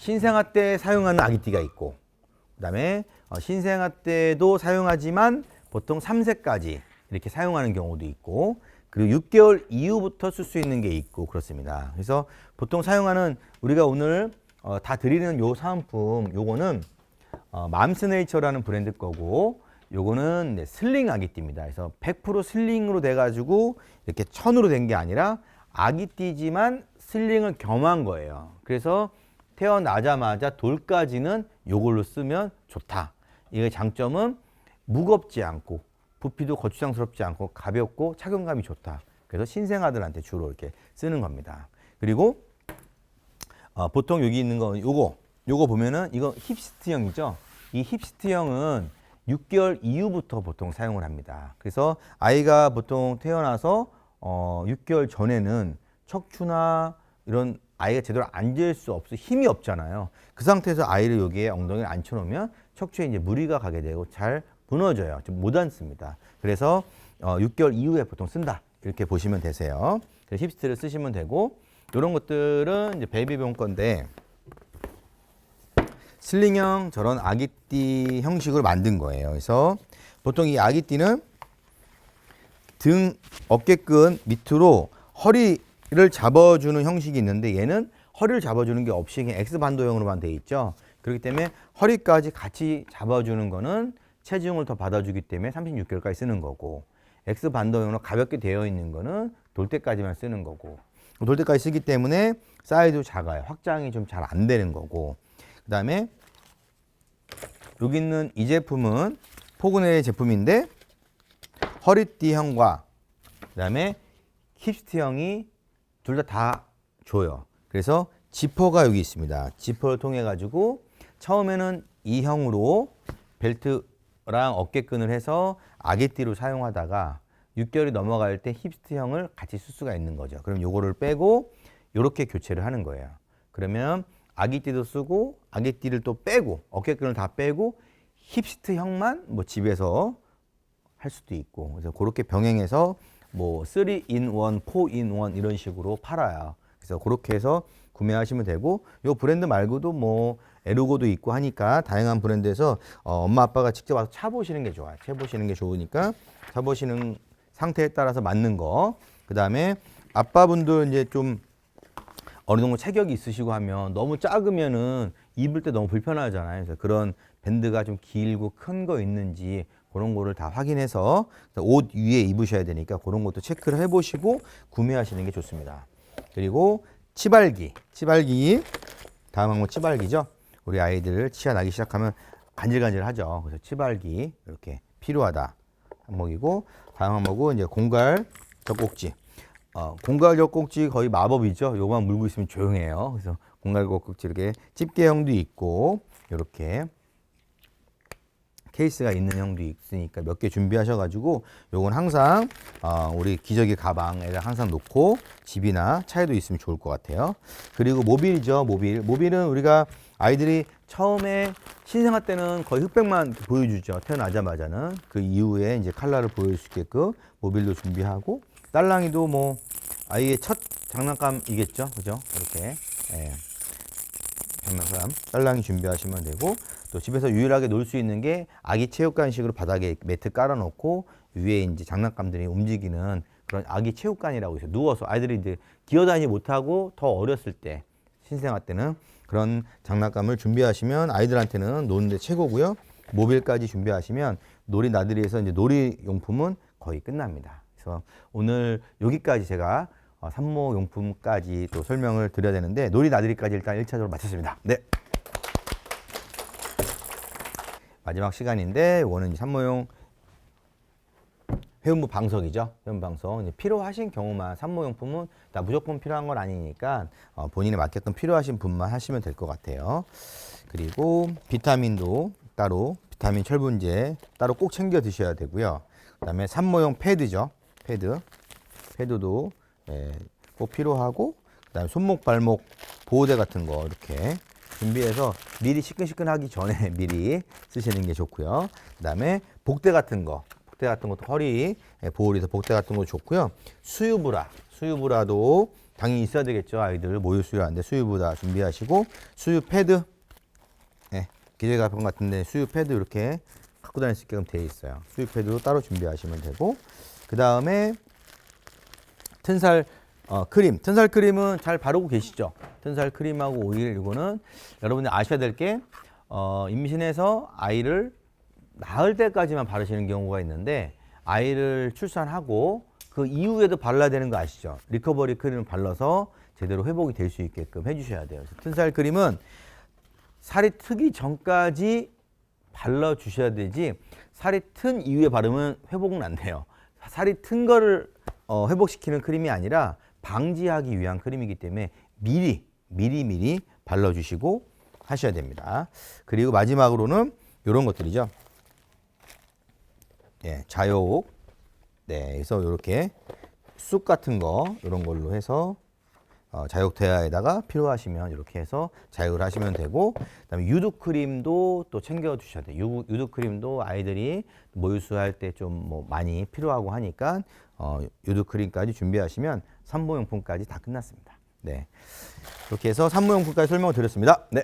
신생아 때 사용하는 아기띠가 있고, 그다음에 신생아 때도 사용하지만 보통 3세까지 이렇게 사용하는 경우도 있고, 그리고 6개월 이후부터 쓸 수 있는 게 있고 그렇습니다. 그래서 보통 사용하는 우리가 오늘 다 드리는 요 사은품, 요거는 맘스네이처라는 브랜드 거고, 요거는 슬링 아기띠입니다. 그래서 100% 슬링으로 돼가지고 이렇게 천으로 된 게 아니라 아기띠지만 슬링을 겸한 거예요. 그래서 태어나자마자 돌까지는 요걸로 쓰면 좋다. 이게 장점은 무겁지 않고 부피도 거추장스럽지 않고 가볍고 착용감이 좋다. 그래서 신생아들한테 주로 이렇게 쓰는 겁니다. 그리고 보통 여기 있는 거 요거 보면은 이거 힙스트형이죠. 이 힙스트형은 6개월 이후부터 보통 사용을 합니다. 그래서 아이가 보통 태어나서 6개월 전에는 척추나 이런 아이가 제대로 앉을 수 없어 힘이 없잖아요. 그 상태에서 아이를 여기에 엉덩이를 앉혀놓으면 척추에 이제 무리가 가게 되고 잘 무너져요. 좀 못 앉습니다. 그래서 6개월 이후에 보통 쓴다. 이렇게 보시면 되세요. 그래서 힙스트를 쓰시면 되고, 이런 것들은 이제 베이비병 건데 슬링형 저런 아기띠 형식으로 만든 거예요. 그래서 보통 이 아기띠는 등 어깨끈 밑으로 허리를 잡아주는 형식이 있는데, 얘는 허리를 잡아주는 게 없이 그냥 X반도형으로만 돼 있죠. 그렇기 때문에 허리까지 같이 잡아주는 거는 체중을 더 받아주기 때문에 36개월까지 쓰는 거고, X반도형으로 가볍게 되어 있는 거는 돌 때까지만 쓰는 거고, 돌 때까지 쓰기 때문에 사이즈도 작아요. 확장이 좀 잘 안 되는 거고, 그 다음에 여기 있는 이 제품은 포그넬의 제품인데 허리띠형과 그 다음에 힙스트형이 둘 다 줘요. 그래서 지퍼가 여기 있습니다. 지퍼를 통해 가지고 처음에는 이 형으로 벨트랑 어깨끈을 해서 아기띠로 사용하다가 6개월이 넘어갈 때 힙스트형을 같이 쓸 수가 있는 거죠. 그럼 요거를 빼고 이렇게 교체를 하는 거예요. 그러면 아기띠도 쓰고 아기띠를 또 빼고 어깨끈을 다 빼고 힙스트형만 뭐 집에서 할 수도 있고, 그래서 그렇게 병행해서 뭐 3in1, 4in1 이런 식으로 팔아요. 그래서 그렇게 해서 구매하시면 되고, 요 브랜드 말고도 뭐 에르고도 있고 하니까 다양한 브랜드에서 엄마 아빠가 직접 와서 차보시는 게 좋아요. 차보시는 게 좋으니까 차보시는 상태에 따라서 맞는 거. 그 다음에 아빠분들 이제 좀 어느 정도 체격이 있으시고 하면 너무 작으면은 입을 때 너무 불편하잖아요. 그래서 그런 밴드가 좀 길고 큰 거 있는지 그런 거를 다 확인해서 옷 위에 입으셔야 되니까 그런 것도 체크를 해보시고 구매하시는 게 좋습니다. 그리고 치발기 다음 항목 치발기죠. 우리 아이들 치아 나기 시작하면 간질간질하죠. 그래서 치발기 이렇게 필요하다 항목이고, 다음 항목은 이제 공갈 젖꼭지. 공갈 젖꼭지 거의 마법이죠. 요거만 물고 있으면 조용해요. 그래서 공갈 젖꼭지 이렇게 집게형도 있고 이렇게 케이스가 있는 형도 있으니까 몇 개 준비하셔가지고 요건 항상 우리 기저귀 가방에 항상 놓고 집이나 차에도 있으면 좋을 것 같아요. 그리고 모빌이죠. 모빌은 우리가 아이들이 처음에 신생아 때는 거의 흑백만 보여주죠. 태어나자마자는. 그 이후에 이제 컬러를 보여줄 수 있게끔 모빌도 준비하고, 딸랑이도 뭐 아이의 첫 장난감이겠죠. 그죠? 이렇게 장난감 딸랑이 준비하시면 되고, 또 집에서 유일하게 놀 수 있는 게 아기 체육관식으로 바닥에 매트 깔아놓고 위에 이제 장난감들이 움직이는 그런 아기 체육관이라고 있어요. 누워서 아이들이 이제 기어다니지 못하고 더 어렸을 때 신생아 때는 그런 장난감을 준비하시면 아이들한테는 노는데 최고고요. 모빌까지 준비하시면 놀이 나들이에서 이제 놀이용품은 거의 끝납니다. 그래서 오늘 여기까지 제가 산모용품까지 또 설명을 드려야 되는데, 놀이 나들이까지 일단 1차적으로 마쳤습니다. 네. 마지막 시간인데, 이거는 산모용 회원부 방석이죠. 회원부 방석. 이제 필요하신 경우만, 산모용품은 다 무조건 필요한 건 아니니까 본인에 맞게끔 필요하신 분만 하시면 될 것 같아요. 그리고 비타민도 따로, 비타민 철분제 따로 꼭 챙겨 드셔야 되고요. 그 다음에 산모용 패드죠. 패드도 꼭 필요하고, 그 다음에 손목, 발목 보호대 같은 거 이렇게 준비해서 미리 시큰시큰하기 전에 미리 쓰시는 게 좋고요. 그 다음에 복대 같은 것도 허리 보호리서 복대 같은 거 좋고요. 수유브라도 당연히 있어야 되겠죠. 아이들 모유 수유하는데 수유보다 준비하시고 수유 패드, 네, 기저귀가방 같은데 수유 패드 이렇게 갖고 다닐 수 있게끔 되어 있어요. 수유 패드도 따로 준비하시면 되고 그 다음에 튼살 크림. 튼살 크림은 잘 바르고 계시죠? 튼살 크림하고 오일 이거는 여러분들 아셔야 될 게 임신해서 아이를 낳을 때까지만 바르시는 경우가 있는데 아이를 출산하고 그 이후에도 발라야 되는 거 아시죠? 리커버리 크림을 발라서 제대로 회복이 될 수 있게끔 해주셔야 돼요. 그래서 튼살 크림은 살이 트기 전까지 발라주셔야 되지 살이 튼 이후에 바르면 회복은 안 돼요. 살이 튼 거를 회복시키는 크림이 아니라 방지하기 위한 크림이기 때문에 미리 발라주시고 하셔야 됩니다. 그리고 마지막으로는 이런 것들이죠. 예, 자욕. 네, 그래서 이렇게 쑥 같은 거 이런 걸로 해서 자욕 대야에다가 필요하시면 이렇게 해서 자욕을 하시면 되고 그다음에 유두 크림도 또 챙겨 주셔야 돼요. 유두 크림도 아이들이 모유수유할 때 좀 뭐 많이 필요하고 하니까 유두 크림까지 준비하시면 산모용품까지 다 끝났습니다. 네, 이렇게 해서 산모용품까지 설명을 드렸습니다. 네.